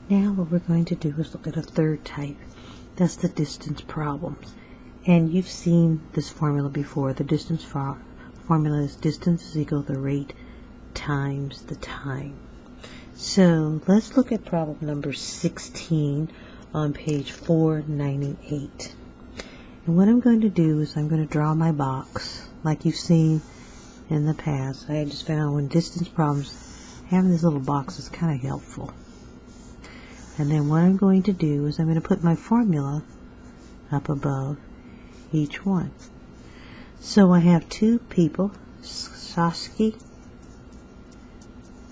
Now what we're going to do is look at a third type. That's the distance problems. And you've seen this formula before. The distance formula is distance is equal to the rate times the time. So let's look at problem number 16 on page 498. And what I'm going to do is I'm going to draw my box like you've seen in the past. I just found when distance problems, having this little box is kind of helpful. And then what I'm going to do is I'm going to put my formula up above each one. So I have two people, Saskia,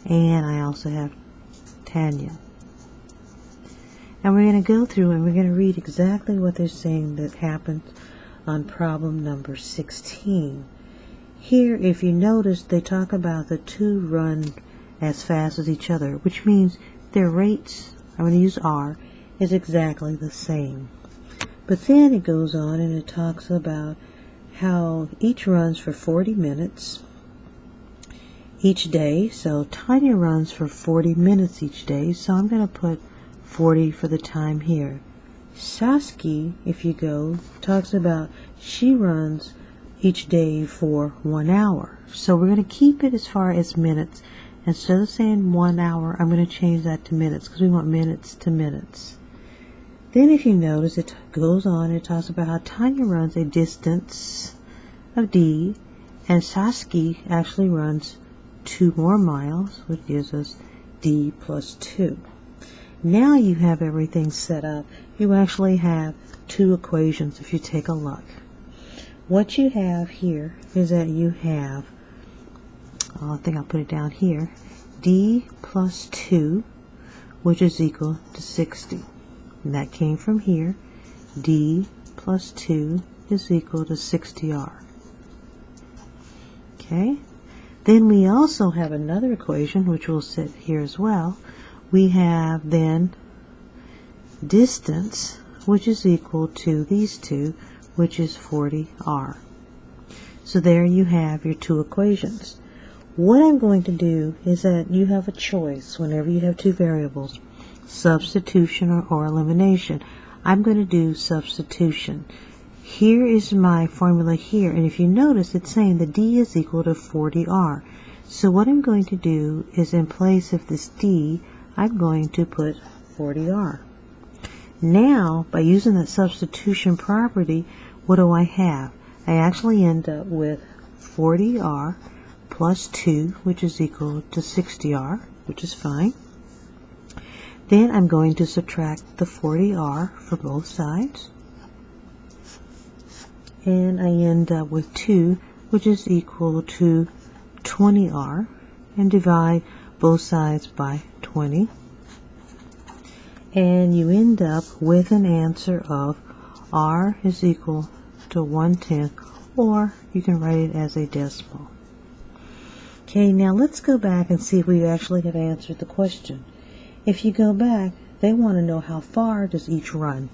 and I also have Tanya. And we're going to go through and we're going to read exactly what they're saying that happened on problem number 16. Here, if you notice, they talk about the two run as fast as each other, which means their rates, I'm going to use R, is exactly the same. But then it goes on and it talks about how each runs for 40 minutes each day. So Tanya runs for 40 minutes each day, so I'm going to put 40 for the time here. Saskia, if you go, talks about she runs each day for 1 hour. So we're going to keep it as far as minutes. Instead of saying 1 hour, I'm going to change that to minutes because we want minutes to minutes. Then if you notice, it goes on, it talks about how Tanya runs a distance of D, and Saskia actually runs 2 more miles, which gives us D plus 2. Now you have everything set up. You actually have two equations if you take a look. What you have here is that you have, I think I'll put it down here, D plus 2, which is equal to 60. And that came from here. D plus 2 is equal to 60R. Okay? Then we also have another equation, which will sit here as well. We have then distance, which is equal to these two, which is 40R. So there you have your two equations. What I'm going to do is that you have a choice whenever you have two variables, substitution or elimination. I'm going to do substitution. Here is my formula here, and if you notice, it's saying that D is equal to 40R. So what I'm going to do is in place of this D, I'm going to put 40R. Now, by using that substitution property, what do I have? I actually end up with 40R plus 2, which is equal to 60R, which is fine. Then I'm going to subtract the 40R from both sides. And I end up with 2, which is equal to 20R, and divide both sides by 20. And you end up with an answer of R is equal to 1/10, or you can write it as a decimal. Okay, now let's go back and see if we actually have answered the question. If you go back, they want to know how far does each run.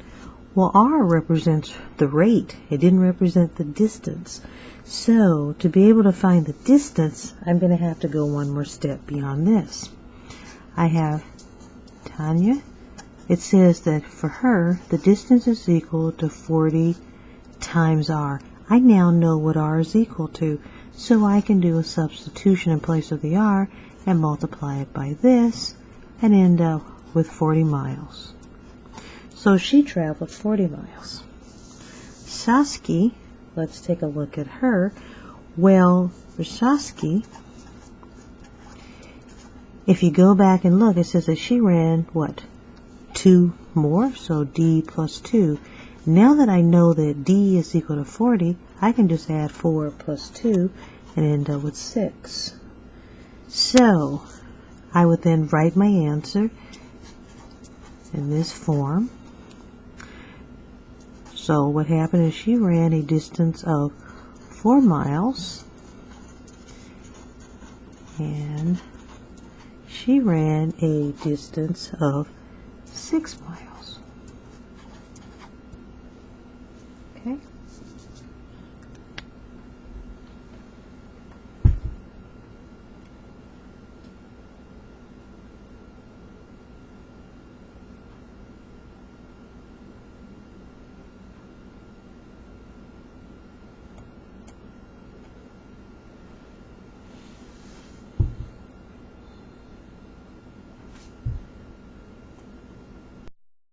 Well, R represents the rate. It didn't represent the distance. So to be able to find the distance, I'm going to have to go one more step beyond this. I have Tanya. It says that for her, the distance is equal to 40 times R. I now know what R is equal to, so I can do a substitution in place of the R and multiply it by this and end up with 40 miles. So she traveled 40 miles. Saskia, let's take a look at her. Well, for Saskia, if you go back and look, it says that she ran, what, 2 more, so D plus 2. Now that I know that D is equal to 40, I can just add 4 plus 2 and end up with 6. So I would then write my answer in this form. So what happened is she ran a distance of 4 miles, and she ran a distance of 6 miles.